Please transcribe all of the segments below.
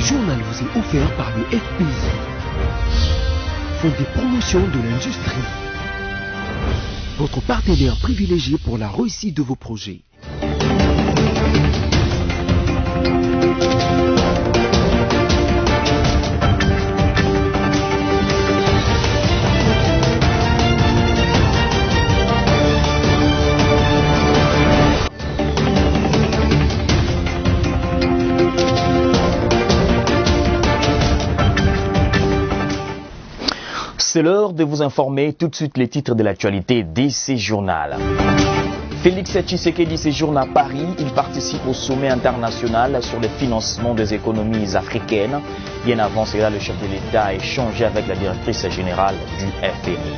journal vous est offert par le FPI, Fonds des promotions de l'industrie, votre partenaire privilégié pour la réussite de vos projets. C'est l'heure de vous informer tout de suite les titres de l'actualité DC Journal. Félix Tshisekedi séjourne à Paris. Il participe au sommet international sur le financement des économies africaines. Bien avant cela, le chef de l'État a échangé avec la directrice générale du FMI.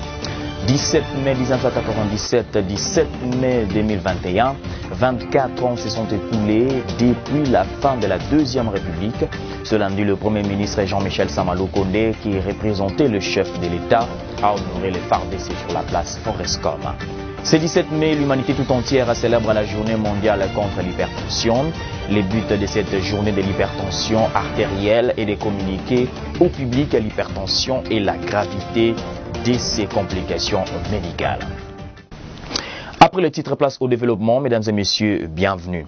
17 mai 1997, 17 mai 2021, 24 ans se sont écoulés depuis la fin de la Deuxième République. Ce lundi, le Premier ministre Jean-Michel Sama-Lukonde, qui représentait le chef de l'État, a honoré les FARDC sur la place Forescom. Ce 17 mai, l'humanité tout entière célèbre la journée mondiale contre l'hypertension. Le but de cette journée de l'hypertension artérielle est de communiquer au public l'hypertension et la gravité de ses complications médicales. Après le titre, place au développement, mesdames et messieurs, bienvenue.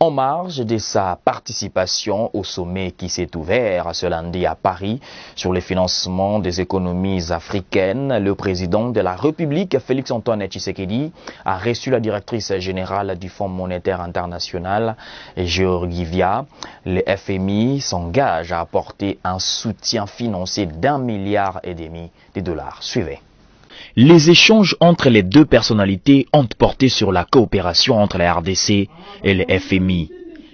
En marge de sa participation au sommet qui s'est ouvert ce lundi à Paris sur le financement des économies africaines, le président de la République, Félix-Antoine Tshisekedi, a reçu la directrice générale du Fonds monétaire international, Georgieva. Le FMI s'engage à apporter un soutien financier d'1,5 milliard de dollars. Suivez. Les échanges entre les deux personnalités ont porté sur la coopération entre la RDC et le FMI.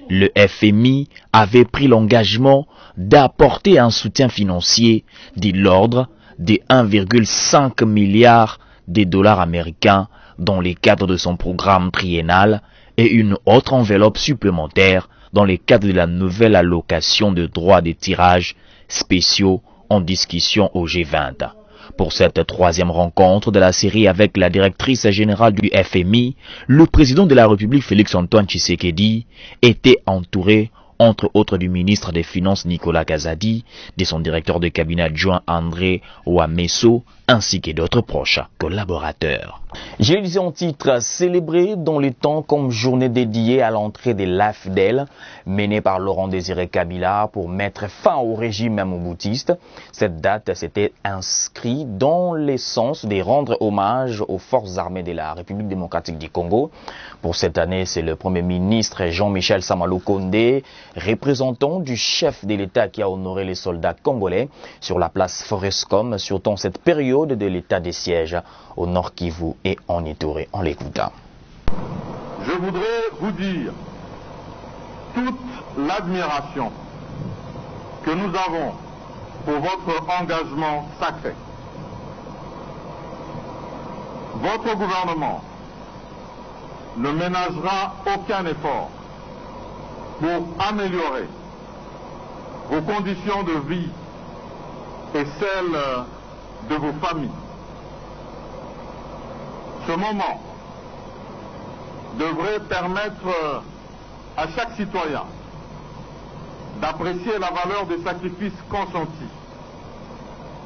Le FMI avait pris l'engagement d'apporter un soutien financier de l'ordre de 1,5 milliard de dollars américains dans le cadre de son programme triennal et une autre enveloppe supplémentaire dans le cadre de la nouvelle allocation de droits de tirage spéciaux en discussion au G20. Pour cette troisième rencontre de la série avec la directrice générale du FMI, le président de la République Félix-Antoine Tshisekedi était entouré entre autres du ministre des Finances Nicolas Kazadi, de son directeur de cabinet adjoint André Ouamesso, ainsi que d'autres proches collaborateurs. Je le disais en titre, célébré dans le temps comme journée dédiée à l'entrée de l'AFDEL, menée par Laurent Désiré Kabila pour mettre fin au régime moboutiste. Cette date s'était inscrite dans l'essence de rendre hommage aux forces armées de la République démocratique du Congo. Pour cette année, c'est le Premier ministre Jean-Michel Sama-Lukonde, représentant du chef de l'État qui a honoré les soldats congolais sur la place Forescom, surtout cette période de l'état des sièges au Nord Kivu et en Ituri. On l'écoute. Je voudrais vous dire toute l'admiration que nous avons pour votre engagement sacré. Votre gouvernement ne ménagera aucun effort pour améliorer vos conditions de vie et celles de vos familles. Ce moment devrait permettre à chaque citoyen d'apprécier la valeur des sacrifices consentis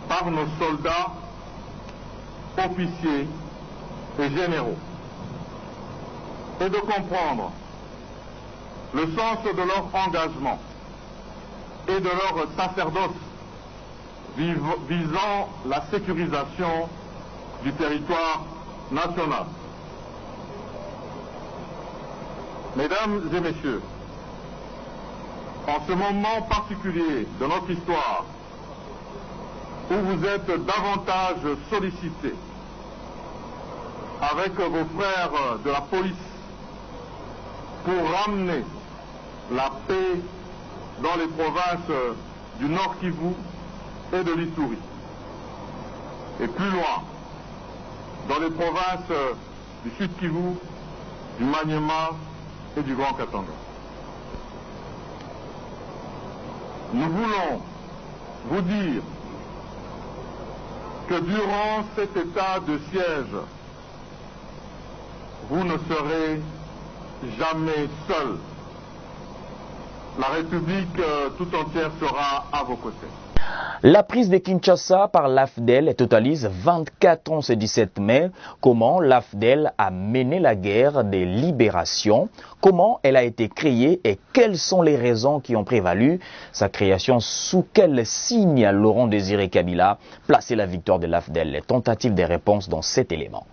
par nos soldats, officiers et généraux, et de comprendre le sens de leur engagement et de leur sacerdoce visant la sécurisation du territoire national. Mesdames et messieurs, en ce moment particulier de notre histoire, où vous êtes davantage sollicités avec vos frères de la police pour ramener la paix dans les provinces du Nord Kivu et de l'Ituri, et plus loin, dans les provinces du Sud Kivu, du Maniema et du Grand Katanga. Nous voulons vous dire que durant cet état de siège, vous ne serez jamais seul. la République tout entière sera à vos côtés. La prise de Kinshasa par l'AFDEL totalise 24 ans ce 17 mai. Comment l'AFDEL a mené la guerre des libérations, comment elle a été créée et quelles sont les raisons qui ont prévalu sa création, sous quel signe Laurent Désiré Kabila plaçait la victoire de l'AFDEL. Les tentatives de réponse dans cet élément.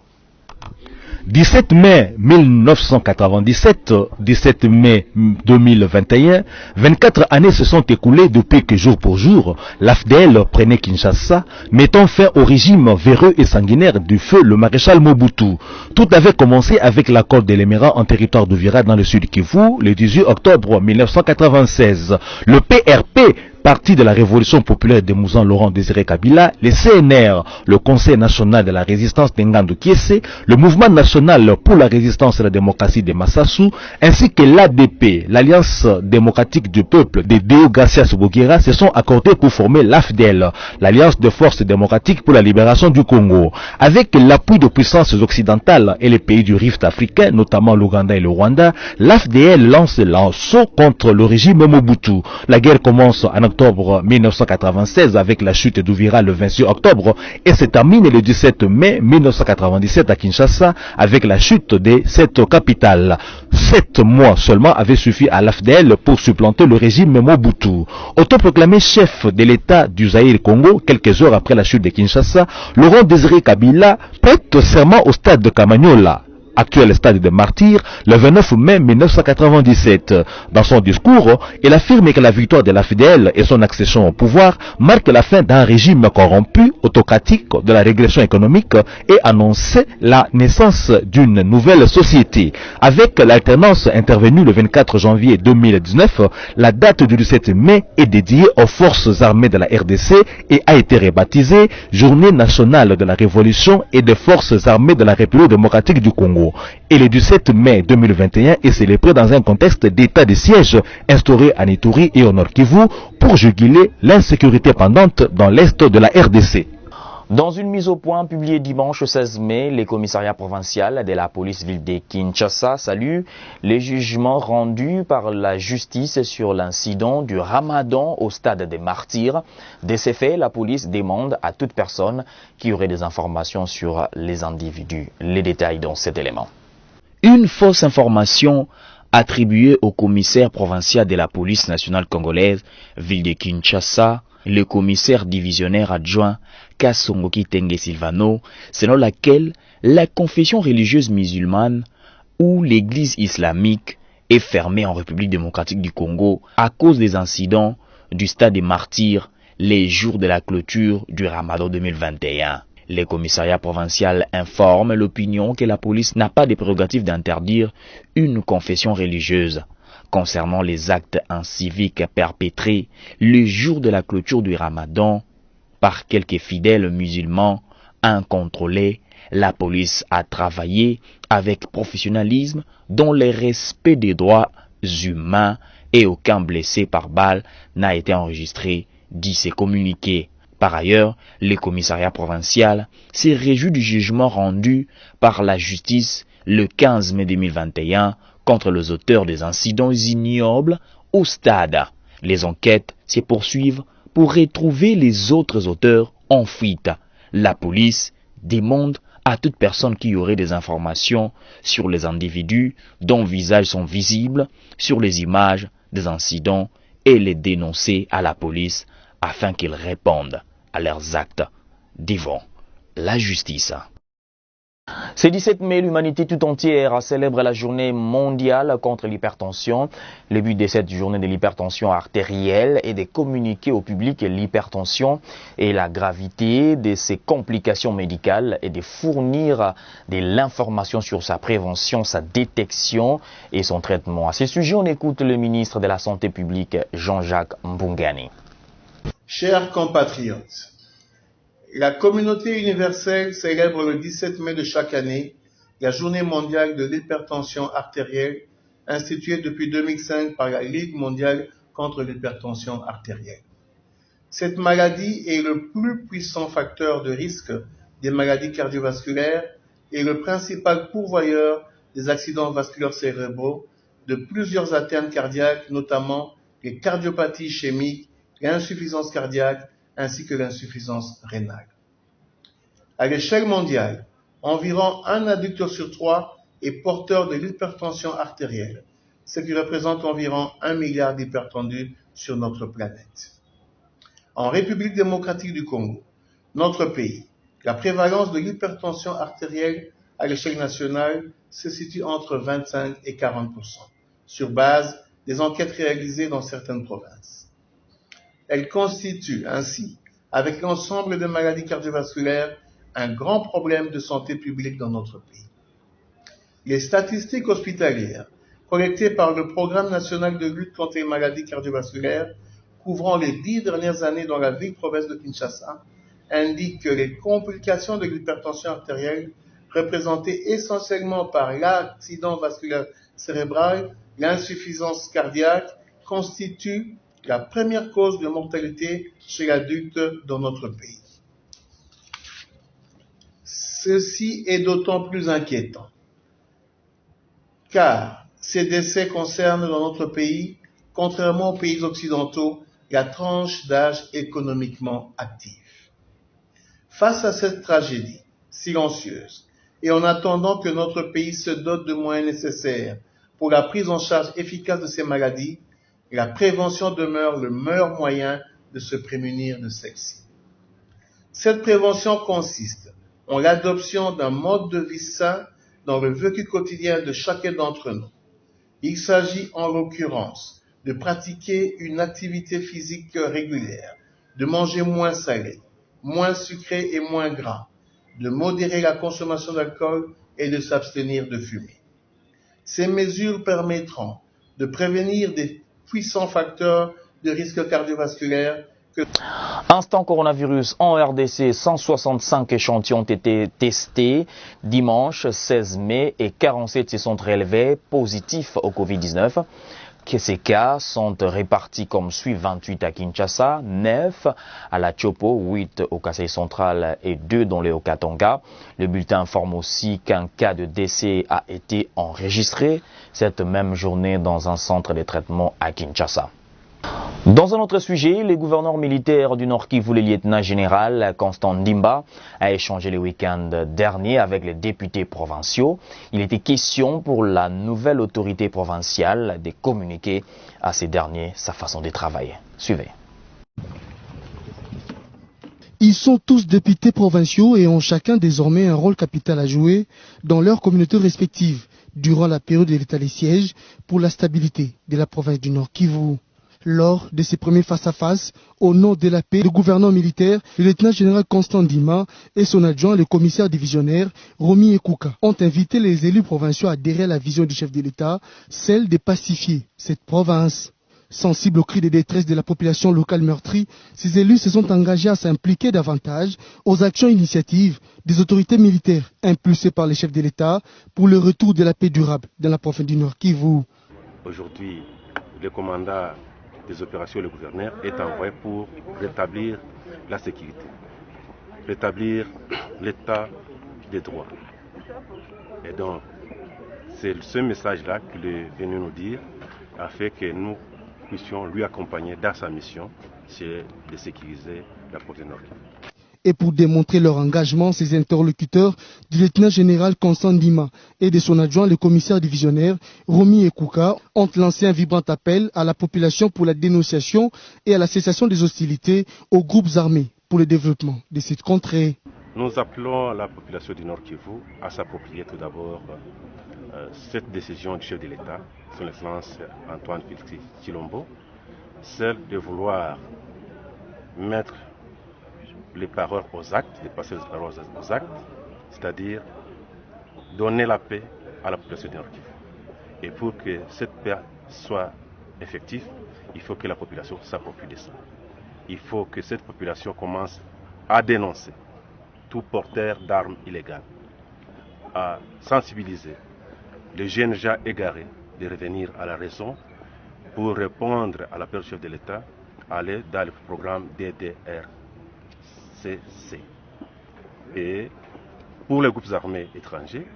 17 mai 1997, 17 mai 2021, 24 années se sont écoulées depuis que jour pour jour, l'AFDEL prenait Kinshasa, mettant fin au régime véreux et sanguinaire du feu le maréchal Mobutu. Tout avait commencé avec l'accord de l'Émirat en territoire d'Uvira dans le sud Kivu, le 18 octobre 1996. Le PRP, Parti de la Révolution populaire de Mouzan Laurent Désiré Kabila, le CNR, le Conseil national de la résistance d'Ngandu Kiese, le Mouvement national pour la résistance et la démocratie de Massassou, ainsi que l'ADP, l'Alliance démocratique du peuple de Deo Garcia Bouguera, se sont accordés pour former l'AFDEL, l'Alliance de forces démocratiques pour la libération du Congo. Avec l'appui de puissances occidentales et les pays du Rift africain, notamment l'Ouganda et le Rwanda, l'AFDEL lance l'assaut contre le régime Mobutu. La guerre commence en octobre 1996 avec la chute d'Uvira le 26 octobre et se termine le 17 mai 1997 à Kinshasa avec la chute de cette capitale. 7 mois seulement avaient suffi à l'AFDEL pour supplanter le régime Mobutu. Autoproclamé chef de l'État du Zaïre-Congo, quelques heures après la chute de Kinshasa, Laurent Désiré Kabila prête serment au stade de Kamanyola, actuel stade de Martyrs, le 29 mai 1997. Dans son discours, il affirme que la victoire de l'AFDEL et son accession au pouvoir marquent la fin d'un régime corrompu, autocratique, de la régression économique et annonce la naissance d'une nouvelle société. Avec l'alternance intervenue le 24 janvier 2019, la date du 17 mai est dédiée aux forces armées de la RDC et a été rebaptisée Journée nationale de la révolution et des forces armées de la République démocratique du Congo. Et le 17 mai 2021 est célébré dans un contexte d'état de siège instauré à Ituri et au Nord Kivu pour juguler l'insécurité pendante dans l'est de la RDC. Dans une mise au point publiée dimanche 16 mai, les commissariats provinciaux de la police ville de Kinshasa saluent les jugements rendus par la justice sur l'incident du Ramadan au stade des Martyrs. De ces faits, la police demande à toute personne qui aurait des informations sur les individus. Les détails dans cet élément. Une fausse information attribuée au commissaire provincial de la police nationale congolaise, ville de Kinshasa, le commissaire divisionnaire adjoint Kasongo Kitenge Silvano, selon laquelle la confession religieuse musulmane ou l'église islamique est fermée en République démocratique du Congo à cause des incidents du stade des Martyrs les jours de la clôture du Ramadan 2021. Les commissariats provinciaux informent l'opinion que la police n'a pas de prérogative d'interdire une confession religieuse. Concernant les actes inciviques perpétrés le jour de la clôture du Ramadan par quelques fidèles musulmans incontrôlés, la police a travaillé avec professionnalisme dans le respect des droits humains et aucun blessé par balle n'a été enregistré, dit ces communiqués. Par ailleurs, le commissariat provincial s'est réjoui du jugement rendu par la justice le 15 mai 2021 contre les auteurs des incidents ignobles au stade. Les enquêtes se poursuivent pour retrouver les autres auteurs en fuite. La police demande à toute personne qui aurait des informations sur les individus dont visages sont visibles sur les images des incidents et les dénoncer à la police afin qu'ils répondent à leurs actes devant la justice. Ce 17 mai, l'humanité tout entière célèbre la journée mondiale contre l'hypertension. Le but de cette journée de l'hypertension artérielle est de communiquer au public l'hypertension et la gravité de ses complications médicales et de fournir de l'information sur sa prévention, sa détection et son traitement. À ce sujet, on écoute le ministre de la Santé publique, Jean-Jacques Mbungani. Chers compatriotes, la communauté universelle célèbre le 17 mai de chaque année la journée mondiale de l'hypertension artérielle instituée depuis 2005 par la Ligue mondiale contre l'hypertension artérielle. Cette maladie est le plus puissant facteur de risque des maladies cardiovasculaires et le principal pourvoyeur des accidents vasculaires cérébraux, de plusieurs atteintes cardiaques, notamment les cardiopathies ischémiques, l'insuffisance cardiaque ainsi que l'insuffisance rénale. À l'échelle mondiale, environ 1 adulte sur 3 est porteur de l'hypertension artérielle, ce qui représente environ 1 milliard d'hypertendus sur notre planète. En République démocratique du Congo, notre pays, la prévalence de l'hypertension artérielle à l'échelle nationale se situe entre 25 et 40%, sur base des enquêtes réalisées dans certaines provinces. Elle constitue ainsi, avec l'ensemble des maladies cardiovasculaires, un grand problème de santé publique dans notre pays. Les statistiques hospitalières collectées par le Programme national de lutte contre les maladies cardiovasculaires couvrant les 10 dernières années dans la ville-province de Kinshasa indiquent que les complications de l'hypertension artérielle représentées essentiellement par l'accident vasculaire cérébral, l'insuffisance cardiaque, constituent la première cause de mortalité chez l'adulte dans notre pays. Ceci est d'autant plus inquiétant, car ces décès concernent dans notre pays, contrairement aux pays occidentaux, la tranche d'âge économiquement active. Face à cette tragédie silencieuse, et en attendant que notre pays se dote de moyens nécessaires pour la prise en charge efficace de ces maladies, la prévention demeure le meilleur moyen de se prémunir de celles-ci. Cette prévention consiste en l'adoption d'un mode de vie sain dans le vécu quotidien de chacun d'entre nous. Il s'agit en l'occurrence de pratiquer une activité physique régulière, de manger moins salé, moins sucré et moins gras, de modérer la consommation d'alcool et de s'abstenir de fumer. Ces mesures permettront de prévenir des puissants facteurs de risque cardiovasculaire. Instant coronavirus en RDC, 165 échantillons ont été testés dimanche 16 mai et 47 se sont relevés positifs au Covid-19. Ces cas sont répartis comme suit: 28 à Kinshasa, 9 à la Chopo, 8 au Kasaï central et 2 dans le Haut-Katanga. Le bulletin informe aussi qu'un cas de décès a été enregistré cette même journée dans un centre de traitement à Kinshasa. Dans un autre sujet, le gouverneur militaire du Nord Kivu, le lieutenant-général Constant Ndimba, a échangé le week-end dernier avec les députés provinciaux. Il était question pour la nouvelle autorité provinciale de communiquer à ces derniers sa façon de travailler. Suivez. Ils sont tous députés provinciaux et ont chacun désormais un rôle capital à jouer dans leurs communautés respectives durant la période de l'état de siège pour la stabilité de la province du Nord Kivu. Lors de ses premiers face-à-face, au nom de la paix, le gouverneur militaire, le lieutenant-général Constant Ndima et son adjoint, le commissaire divisionnaire, Romy Ekouka, ont invité les élus provinciaux à adhérer à la vision du chef de l'État, celle de pacifier cette province. Sensibles aux cris de détresse de la population locale meurtrie, ces élus se sont engagés à s'impliquer davantage aux actions et initiatives des autorités militaires impulsées par les chefs de l'État pour le retour de la paix durable dans la province du Nord Kivu. Aujourd'hui, le commandant des opérations, le gouverneur, est envoyé pour rétablir la sécurité, rétablir l'état des droits. Et donc, c'est ce message-là qu'il est venu nous dire, a fait que nous puissions lui accompagner dans sa mission, c'est de sécuriser la province Nord Kivu. Et pour démontrer leur engagement, ces interlocuteurs du lieutenant-général Constant Ndima et de son adjoint, le commissaire divisionnaire Romy Ekouka, ont lancé un vibrant appel à la population pour la dénonciation et à la cessation des hostilités aux groupes armés pour le développement de cette contrée. Nous appelons la population du Nord Kivu à s'approprier tout d'abord cette décision du chef de l'État, son Excellence Antoine Félix Tshilombo, celle de vouloir mettre les paroles aux actes, de passer les paroles aux actes, c'est-à-dire donner la paix à la population du Nord Kivu. Et pour que cette paix soit effective, il faut que la population s'approprie de ça. Il faut que cette population commence à dénoncer tout porteur d'armes illégales, à sensibiliser les jeunes gens égarés de revenir à la raison pour répondre à l'appel du chef de l'État, aller dans le programme DDRCC. Et pour les groupes armés étrangers,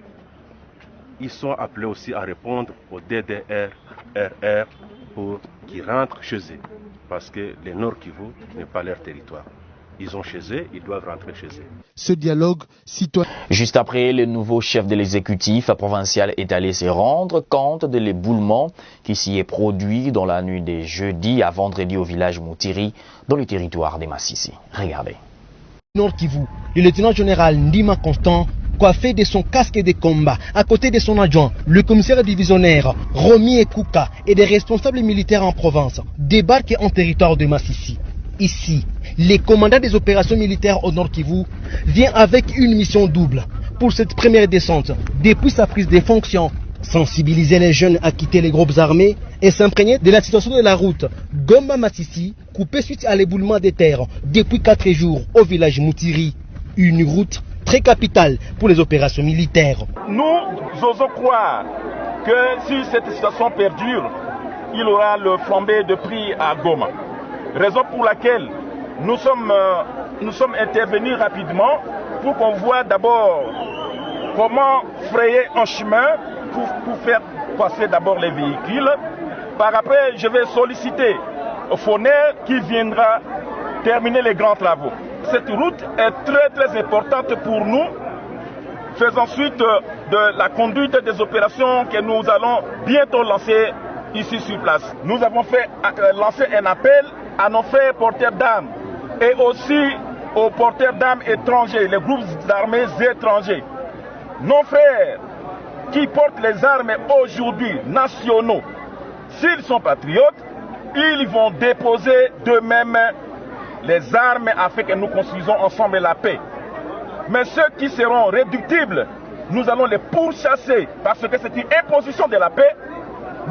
ils sont appelés aussi à répondre au DDRRR pour qu'ils qu'ils rentrent chez eux. Parce que le Nord Kivu n'est pas leur territoire. Ils ont chez eux, ils doivent rentrer chez eux. Ce dialogue citoyen. Juste après, le nouveau chef de l'exécutif provincial est allé se rendre compte de l'éboulement qui s'y est produit dans la nuit de jeudi à vendredi au village Moutiri, dans le territoire des Massissi. Regardez. Nord Kivu, le lieutenant-général Ndima Constant, coiffé de son casque de combat, à côté de son adjoint, le commissaire divisionnaire Romy Ekouka et des responsables militaires en province, débarquent en territoire de Massissi. Ici, le commandant des opérations militaires au Nord Kivu vient avec une mission double pour cette première descente. Depuis sa prise de fonction, sensibiliser les jeunes à quitter les groupes armés et s'imprégner de la situation de la route Goma-Massissi, coupée suite à l'éboulement des terres depuis 4 jours au village Moutiri. Une route très capitale pour les opérations militaires. Nous osons croire que si cette situation perdure, il y aura le flambé de prix à Goma. Raison pour laquelle nous sommes intervenus rapidement pour qu'on voit d'abord comment frayer un chemin pour faire passer d'abord les véhicules. Par après, je vais solliciter Foner qui viendra terminer les grands travaux. Cette route est très importante pour nous. Faisons suite de la conduite des opérations que nous allons bientôt lancer ici sur place. Nous avons lancé un appel à nos frères porteurs d'armes et aussi aux porteurs d'armes étrangers, les groupes d'armées étrangers. Nos frères qui portent les armes aujourd'hui, nationaux, s'ils sont patriotes, ils vont déposer d'eux-mêmes les armes afin que nous construisons ensemble la paix. Mais ceux qui seront réductibles, nous allons les pourchasser parce que c'est une imposition de la paix.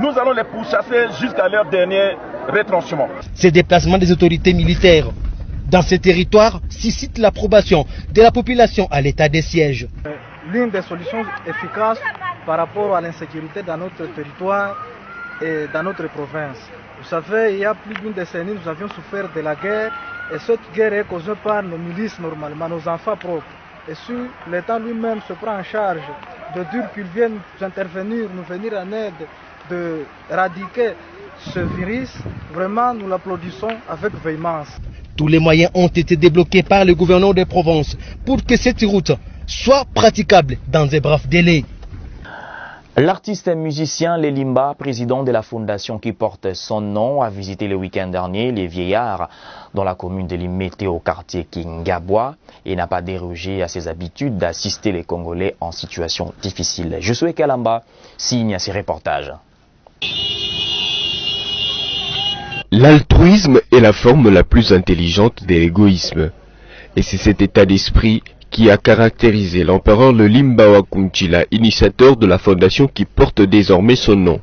Nous allons les pourchasser jusqu'à leur dernier retranchement. Ces déplacements des autorités militaires dans ces territoires suscitent l'approbation de la population à l'état de siège. L'une des solutions efficaces par rapport à l'insécurité dans notre territoire et dans notre province. Vous savez, il y a plus d'une décennie, nous avions souffert de la guerre et cette guerre est causée par nos milices normalement, nos enfants propres. Et si l'État lui-même se prend en charge de dire qu'ils viennent nous intervenir, nous venir en aide, de éradiquer ce virus, vraiment nous l'applaudissons avec véhémence. Tous les moyens ont été débloqués par le gouverneur de Provence pour que cette route soit praticable dans des brefs délais. L'artiste et musicien Lelimba, président de la fondation qui porte son nom, a visité le week-end dernier les vieillards dans la commune de Limete au quartier Kingabwa et n'a pas dérogé à ses habitudes d'assister les Congolais en situation difficile. Josué Kalamba signe à ses reportages. L'altruisme est la forme la plus intelligente de l'égoïsme. Et c'est cet état d'esprit qui a caractérisé l'empereur Lelimba wa Kunchila, initiateur de la fondation qui porte désormais son nom.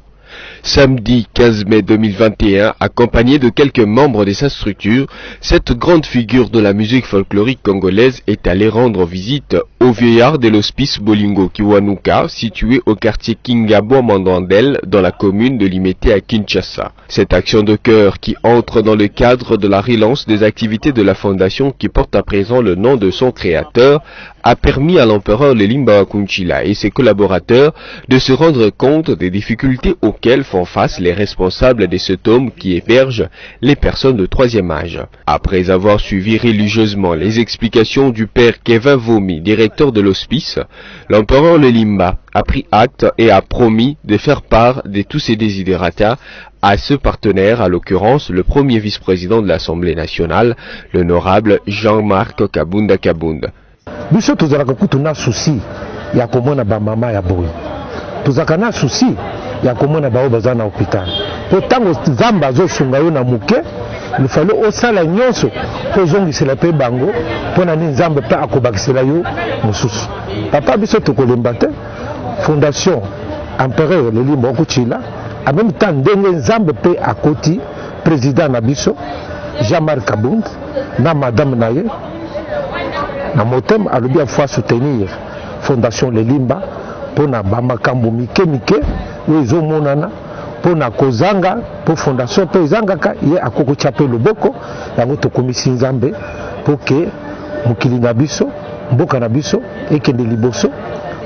Samedi 15 mai 2021, accompagné de quelques membres de sa structure, cette grande figure de la musique folklorique congolaise est allé rendre visite au vieillard de l'hospice Bolingo Kiwanuka, situé au quartier Kingabwa Mandandel, dans la commune de Limete à Kinshasa. Cette action de cœur qui entre dans le cadre de la relance des activités de la fondation qui porte à présent le nom de son créateur, a permis à l'empereur Lelimba wa Kunchila et ses collaborateurs de se rendre compte des difficultés auxquelles font face les responsables de cet homme qui héberge les personnes de troisième âge. Après avoir suivi religieusement les explications du père Kevin Vomi, directeur de l'hospice, l'empereur Lelimba a pris acte et a promis de faire part de tous ses desiderata à ce partenaire, à l'occurrence le premier vice-président de l'Assemblée nationale, l'honorable Jean-Marc Kabunda Kabunda. Biso tozalaka kutu na souci ya komona ba mama ya boy. Tozalaka na souci ya komona ba obaza na hôpital. Po tango zamba zo sunga yo na muke, il fallait osala nyonso ko zongisela pe bango pona ni nzambe pe akobakisela yo mususu. Papa biso tokolemba te fondation empereur Lelimba wa Kunchila en même temps ndenge nzambe pe akoti président na biso Jean-Marc Kabunda na madame naye na motem alobi afwa soutenir fondation Lelimba pona bamakambo mike oyo ezomonana pona kozanga po fondation pe ezangaka ye akokotya pe loboko yango tokomisi nzambe po ke mokili na biso mboka na biso ekende liboso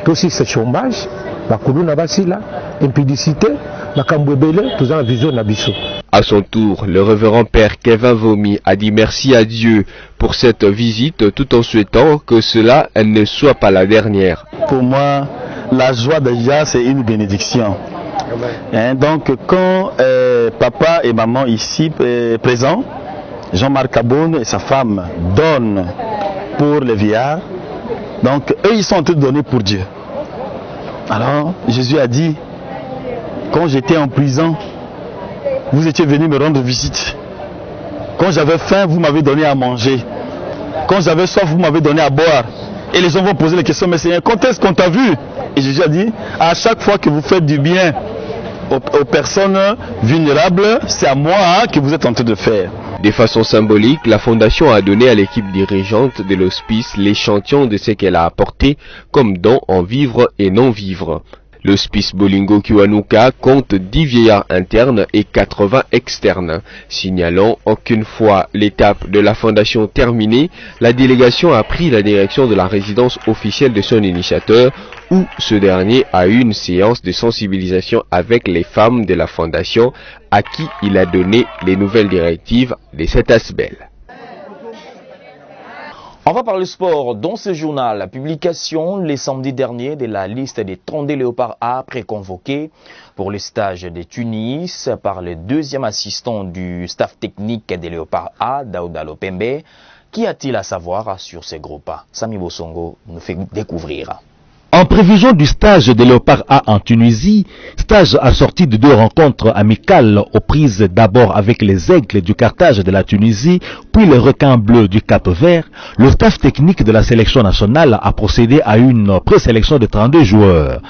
tosisa chômage bakulu na basila impudicité makambo ebele toza na vision na biso. À son tour, le révérend père Kevin Vomi a dit merci à Dieu pour cette visite tout en souhaitant que cela ne soit pas la dernière. Pour moi, la joie déjà c'est une bénédiction. Donc quand papa et maman ici présents, Jean-Marc Kaboun et sa femme donnent pour les vieillards, donc eux ils sont en train de donner pour Dieu. Alors Jésus a dit, quand j'étais en prison, vous étiez venu me rendre visite. Quand j'avais faim, vous m'avez donné à manger. Quand j'avais soif, vous m'avez donné à boire. Et les gens vont poser la question, mais Seigneur, quand est-ce qu'on t'a vu? Et Jésus a dit, à chaque fois que vous faites du bien aux personnes vulnérables, c'est à moi que vous êtes en train de faire. De façon symbolique, la Fondation a donné à l'équipe dirigeante de l'hospice l'échantillon de ce qu'elle a apporté comme don en vivre et non vivre. L'hospice Bolingo Kiwanuka compte 10 vieillards internes et 80 externes. Signalant qu'une fois l'étape de la fondation terminée, la délégation a pris la direction de la résidence officielle de son initiateur, où ce dernier a eu une séance de sensibilisation avec les femmes de la fondation, à qui il a donné les nouvelles directives de cet ASBEL. On va parler sport dans ce journal. La publication les samedis derniers de la liste des 32 léopards A préconvoqués pour le stage de Tunis par le deuxième assistant du staff technique des léopards A, Daouda Lopembe. Qu'y a-t-il à savoir sur ces groupes A? Sami Bosongo nous fait découvrir. En prévision du stage de Léopard A en Tunisie, stage assorti de 2 rencontres amicales aux prises d'abord avec les Aigles du Carthage de la Tunisie, puis les Requins bleus du Cap-Vert, le staff technique de la sélection nationale a procédé à une présélection de 32 joueurs.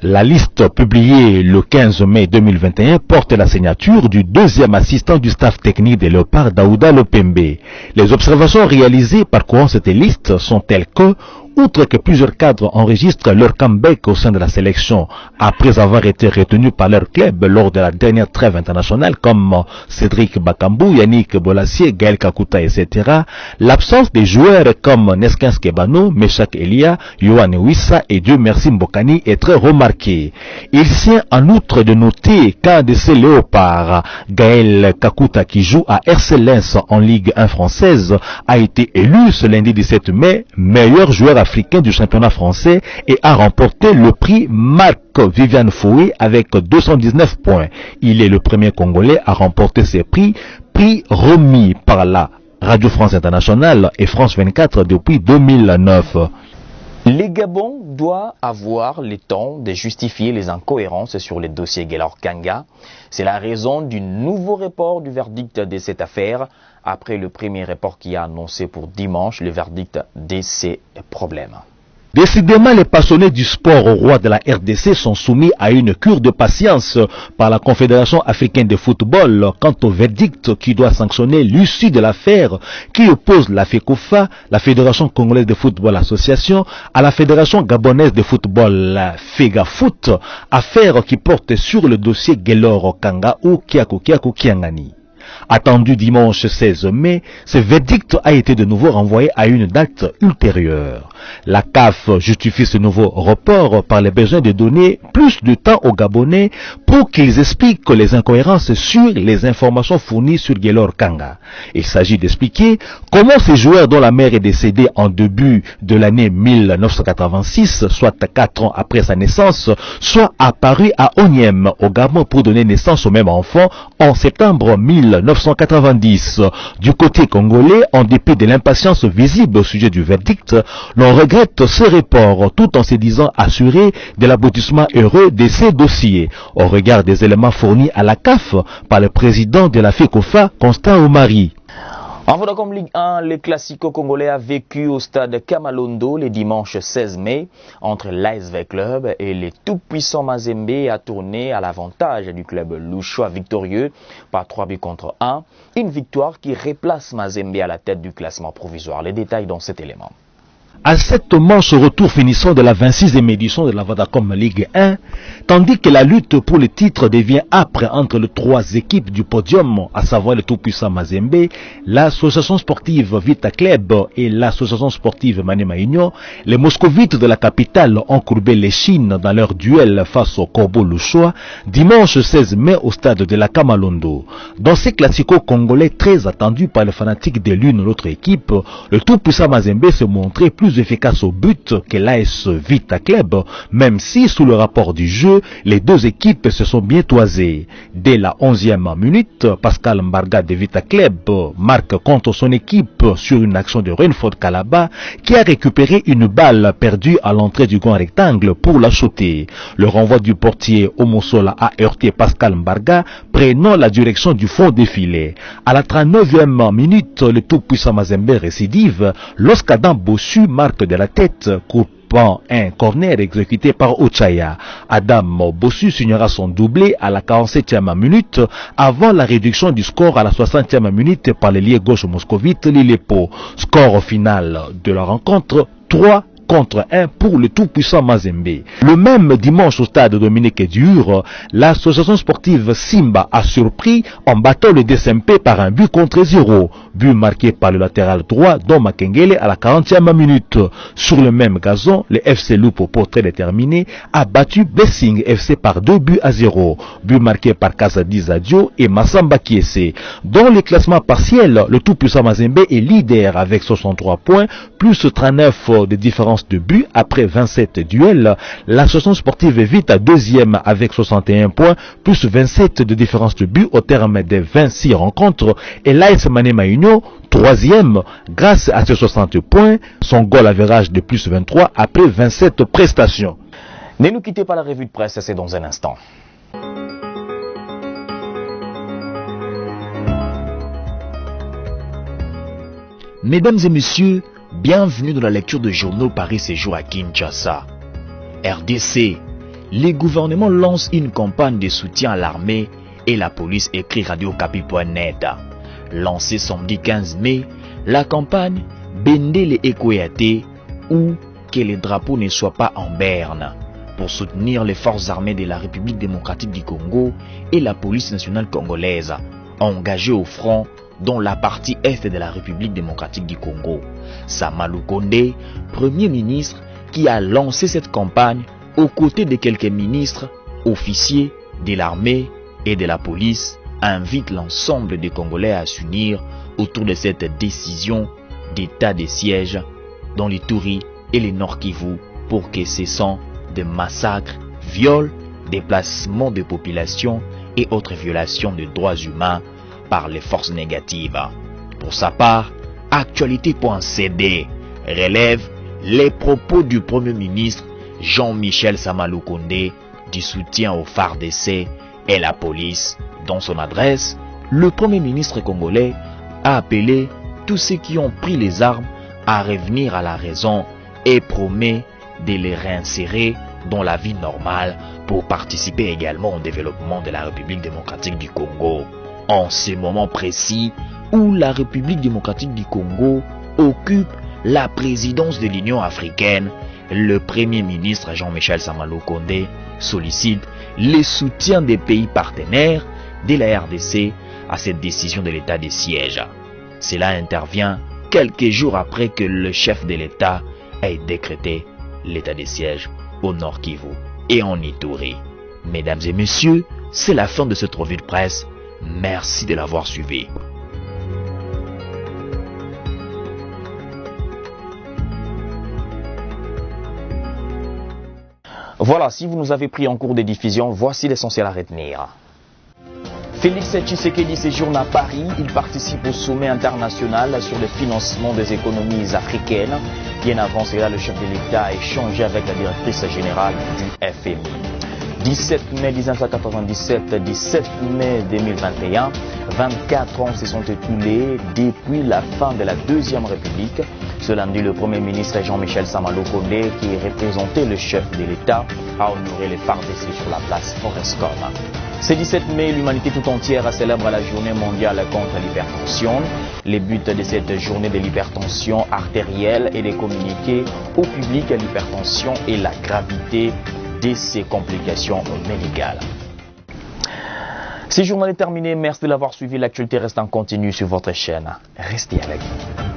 La liste publiée le 15 mai 2021 porte la signature du deuxième assistant du staff technique des Léopards, Daouda Lopembe. Les observations réalisées parcourant cette liste sont telles que, outre que plusieurs cadres enregistrent leur comeback au sein de la sélection après avoir été retenus par leur club lors de la dernière trêve internationale comme Cédric Bakambou, Yannick Bolassier, Gaël Kakuta, etc., l'absence des joueurs comme Neskins Kebano, Meshak Elia, Yohan Wissa et Dieu merci Mbokani est très remarqué. Il tient en outre de noter qu'un de ces léopards, Gaël Kakuta, qui joue à RC Lens en Ligue 1 française, a été élu ce lundi 17 mai meilleur joueur africain du championnat français et a remporté le prix Marc-Viviane Foué avec 219 points. Il est le premier Congolais à remporter ces prix remis par la Radio France Internationale et France 24 depuis 2009. Le Gabon doit avoir le temps de justifier les incohérences sur le dossier Guelor Kanga. C'est la raison du nouveau report du verdict de cette affaire, après le premier report qui a annoncé pour dimanche le verdict de ces problèmes. Décidément, les passionnés du sport au roi de la RDC sont soumis à une cure de patience par la Confédération africaine de football quant au verdict qui doit sanctionner l'issue de l'affaire qui oppose la FECOFA, la Fédération congolaise de football association, à la Fédération gabonaise de football, la FEGAFOOT, affaire qui porte sur le dossier Guelor Kanga ou Kiaku Kiangani. Attendu dimanche 16 mai, ce verdict a été de nouveau renvoyé à une date ultérieure. La CAF justifie ce nouveau report par le besoin de donner plus de temps aux Gabonais pour qu'ils expliquent les incohérences sur les informations fournies sur Guelor Kanga. Il s'agit d'expliquer comment ces joueurs dont la mère est décédée en début de l'année 1986, soit 4 ans après sa naissance, soit apparus à Oniem au Gabon pour donner naissance au même enfant en septembre 1990. Du côté congolais, en dépit de l'impatience visible au sujet du verdict, l'on regrette ce report tout en se disant assuré de l'aboutissement heureux de ces dossiers, au regard des éléments fournis à la CAF par le président de la FECOFA, Constant Omari. En Vodacom Ligue 1, le Classico congolais a vécu au stade Kamalondo le dimanche 16 mai entre l'ASV Club et les tout-puissants Mazembe a tourné à l'avantage du club louchois victorieux par 3 buts contre 1. Une victoire qui replace Mazembe à la tête du classement provisoire. Les détails dans cet élément. à cette manche retour finissant de la 26e édition de la Vodacom Ligue 1, tandis que la lutte pour le titre devient âpre entre les trois équipes du podium, à savoir le tout-puissant Mazembe, l'association sportive Vita Club et l'association sportive Maniema Union, les moscovites de la capitale ont courbé les chines dans leur duel face au Corbeau Louchois, dimanche 16 mai au stade de la Kamalondo. Dans ces classicos congolais très attendus par les fanatiques de l'une ou l'autre équipe, le tout-puissant Mazembe se montrait plus efficace au but que l'AS Vita Club, même si sous le rapport du jeu, les deux équipes se sont bien toisées. Dès la 11e minute, Pascal Mbarga de Vita Club marque contre son équipe sur une action de Renford Kalaba qui a récupéré une balle perdue à l'entrée du grand rectangle pour la shooter. Le renvoi du portier Omosola a heurté Pascal Mbarga, prenant la direction du fond des filets. À la 39e minute, le tout-puissant Mazembe récidive lorsqu'Adam Bossu marque de la tête, coupant un corner exécuté par Ochaya. Adam Bossu signera son doublé à la 47e minute avant la réduction du score à la 60e minute par l'ailier gauche moscovite Lilepo. Score final de la rencontre 3-1 pour le tout-puissant Mazembe. Le même dimanche au stade Dominique Dur, l'association sportive Simba a surpris en battant le DSMP par un but contre 0. But marqué par le latéral droit Don Makengele à la 40e minute. Sur le même gazon, le FC Lupo très déterminé a battu Blessing FC par 2-0. But marqué par Kazadi Zadio et Massamba Kiese. Dans le classement partiel, le tout-puissant Mazembe est leader avec 63 points, plus 39 de différence de but après 27 duels. L'association sportive Vita deuxième avec 61 points, plus 27 de différence de but au terme des 26 rencontres. Et l'AS Maniema Union troisième grâce à ses 60 points, son goal average de plus 23 après 27 prestations. Ne nous quittez pas, la revue de presse, c'est dans un instant. Mesdames et messieurs, bienvenue dans la lecture de journaux Paris Séjour à Kinshasa. RDC, les gouvernements lancent une campagne de soutien à l'armée et la police, écrit radiokapi.net. Lancée samedi 15 mai, la campagne Bendele Ekoyate ou que les drapeaux ne soient pas en berne pour soutenir les forces armées de la République démocratique du Congo et la police nationale congolaise engagées au front dans la partie est de la République démocratique du Congo. Sama Lukonde, premier ministre qui a lancé cette campagne aux côtés de quelques ministres, officiers de l'armée et de la police, invite l'ensemble des Congolais à s'unir autour de cette décision d'état de siège dans l'Ituri et le Nord Kivu pour que cessant de massacres, viols, déplacements de population et autres violations de droits humains par les forces négatives. Pour sa part, Actualité.cd relève les propos du Premier ministre Jean-Michel Sama Lukonde du soutien aux FARDC et la police. Dans son adresse, le Premier ministre congolais a appelé tous ceux qui ont pris les armes à revenir à la raison et promet de les réinsérer dans la vie normale pour participer également au développement de la République démocratique du Congo. En ce moment précis où la République démocratique du Congo occupe la présidence de l'Union africaine, le Premier ministre Jean-Michel Sama Lukonde sollicite le soutien des pays partenaires de la RDC à cette décision de l'état de siège. Cela intervient quelques jours après que le chef de l'État ait décrété l'état de siège au Nord Kivu et en Ituri. Mesdames et messieurs, c'est la fin de cette revue de presse. Merci de l'avoir suivi. Voilà, si vous nous avez pris en cours de diffusion, voici l'essentiel à retenir. Félix Tshisekedi séjourne à Paris. Il participe au sommet international sur le financement des économies africaines. Bien avant cela, le chef de l'État a échangé avec la directrice générale du FMI. 17 mai 1997, 17 mai 2021, 24 ans se sont écoulés depuis la fin de la Deuxième République. Ce lundi, le Premier ministre Jean-Michel Sama Lukonde, qui représentait le chef de l'État, a honoré les FARDC sur la place Forescom. Ce 17 mai, l'humanité tout entière célèbre la journée mondiale contre l'hypertension. Le but de cette journée de l'hypertension artérielle est de communiquer au public l'hypertension et la gravité de ses complications médicales. Ce journal est terminé. Merci de l'avoir suivi. L'actualité reste en continu sur votre chaîne. Restez avec nous.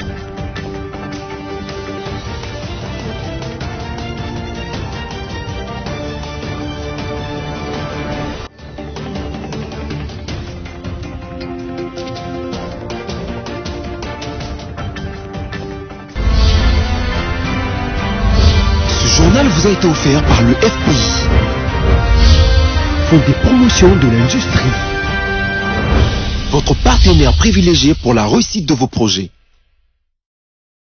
Ce journal vous a été offert par le FPI, Fonds des promotions de l'industrie, votre partenaire privilégié pour la réussite de vos projets.